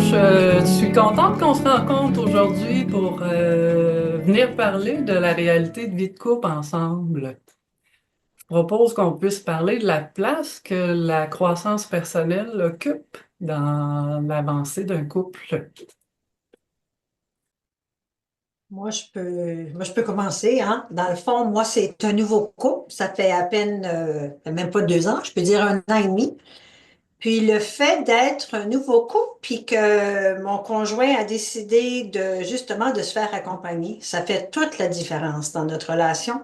Je suis contente qu'on se rencontre aujourd'hui pour venir parler de la réalité de vie de couple ensemble. Je propose qu'on puisse parler de la place que la croissance personnelle occupe dans l'avancée d'un couple. Moi, je peux commencer, hein. Dans le fond, moi, c'est un nouveau couple. Ça fait à peine, même pas 2 ans, je peux dire 1 an et demi. Puis le fait d'être un nouveau couple, puis que mon conjoint a décidé justement de se faire accompagner, ça fait toute la différence dans notre relation.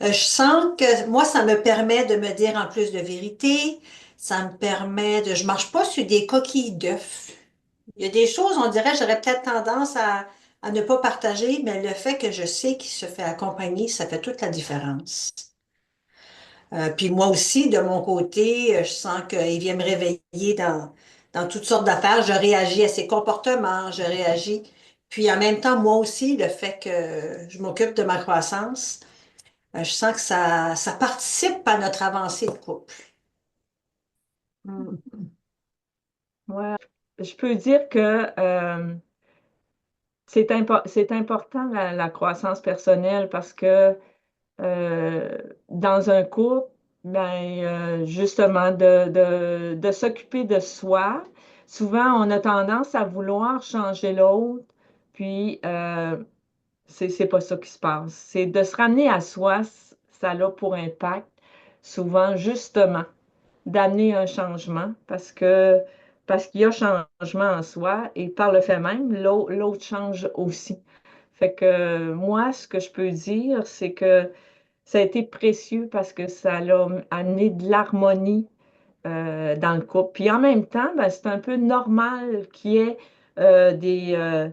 Je sens que moi, ça me permet de me dire en plus de vérité. Ça me permet je marche pas sur des coquilles d'œufs. Il y a des choses, on dirait, j'aurais peut-être tendance à ne pas partager, mais le fait que je sais qu'il se fait accompagner, ça fait toute la différence. Puis moi aussi, de mon côté, je sens qu'il vient me réveiller dans toutes sortes d'affaires. Je réagis à ses comportements, je réagis. Puis en même temps, moi aussi, le fait que je m'occupe de ma croissance, je sens que ça participe à notre avancée de couple. Mm. Ouais. Je peux dire que c'est important la croissance personnelle parce que dans un couple, ben, justement, de s'occuper de soi, souvent on a tendance à vouloir changer l'autre, puis c'est pas ça qui se passe. C'est de se ramener à soi, ça a pour impact souvent justement d'amener un changement parce qu'il y a changement en soi et par le fait même, l'autre change aussi. Fait que moi, ce que je peux dire, c'est que ça a été précieux parce que ça l'a amené de l'harmonie dans le couple. Puis en même temps, ben, c'est un peu normal qu'il y ait des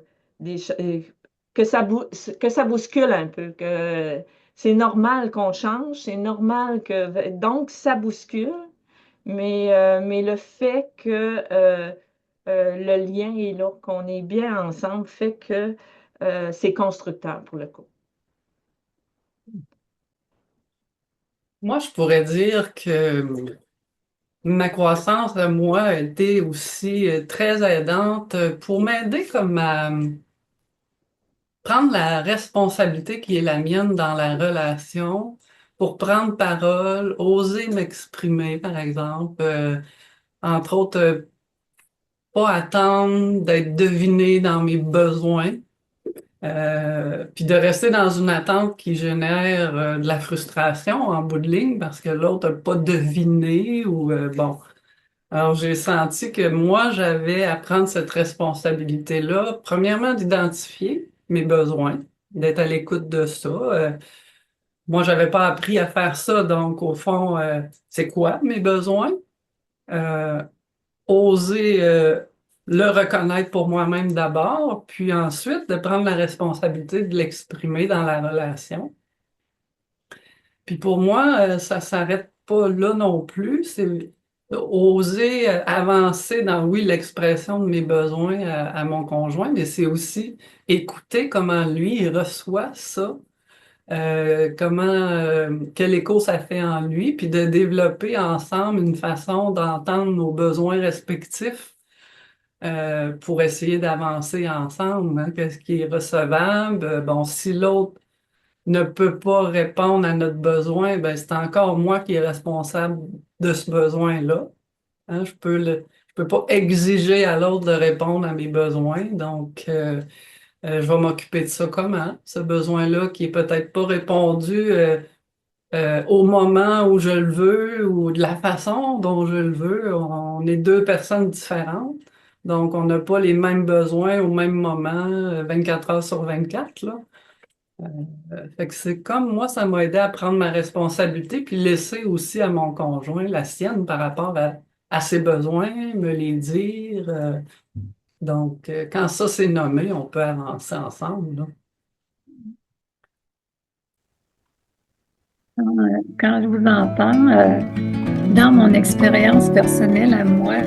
que ça bouscule un peu, que c'est normal qu'on change, c'est normal que donc ça bouscule. Mais le fait que le lien est là, qu'on est bien ensemble, fait que c'est constructeur pour le couple. Moi, je pourrais dire que ma croissance, moi, a été aussi très aidante pour m'aider comme à prendre la responsabilité qui est la mienne dans la relation, pour prendre parole, oser m'exprimer, par exemple, entre autres, pas attendre d'être deviné dans mes besoins, puis de rester dans une attente qui génère de la frustration en bout de ligne parce que l'autre n'a pas deviné ou bon. Alors, j'ai senti que moi, j'avais à prendre cette responsabilité-là, premièrement, d'identifier mes besoins, d'être à l'écoute de ça. Moi, j'avais pas appris à faire ça, donc au fond, c'est quoi mes besoins? Euh, Oser le reconnaître pour moi-même d'abord, puis ensuite de prendre la responsabilité de l'exprimer dans la relation. Puis pour moi, ça s'arrête pas là non plus. C'est oser avancer dans, oui, l'expression de mes besoins à mon conjoint, mais c'est aussi écouter comment lui, il reçoit ça, quel écho ça fait en lui, puis de développer ensemble une façon d'entendre nos besoins respectifs pour essayer d'avancer ensemble, hein. Qu'est-ce qui est recevable? Bon, si l'autre ne peut pas répondre à notre besoin, ben c'est encore moi qui est responsable de ce besoin-là. Hein, je peux pas exiger à l'autre de répondre à mes besoins, donc je vais m'occuper de ça comment? Ce besoin-là qui est peut-être pas répondu au moment où je le veux ou de la façon dont je le veux. On est deux personnes différentes, donc on n'a pas les mêmes besoins au même moment, 24 heures sur 24, là. Fait que c'est comme moi, ça m'a aidé à prendre ma responsabilité puis laisser aussi à mon conjoint la sienne par rapport à ses besoins, me les dire. Donc, quand ça c'est nommé, on peut avancer ensemble, là. Quand je vous entends, dans mon expérience personnelle à moi,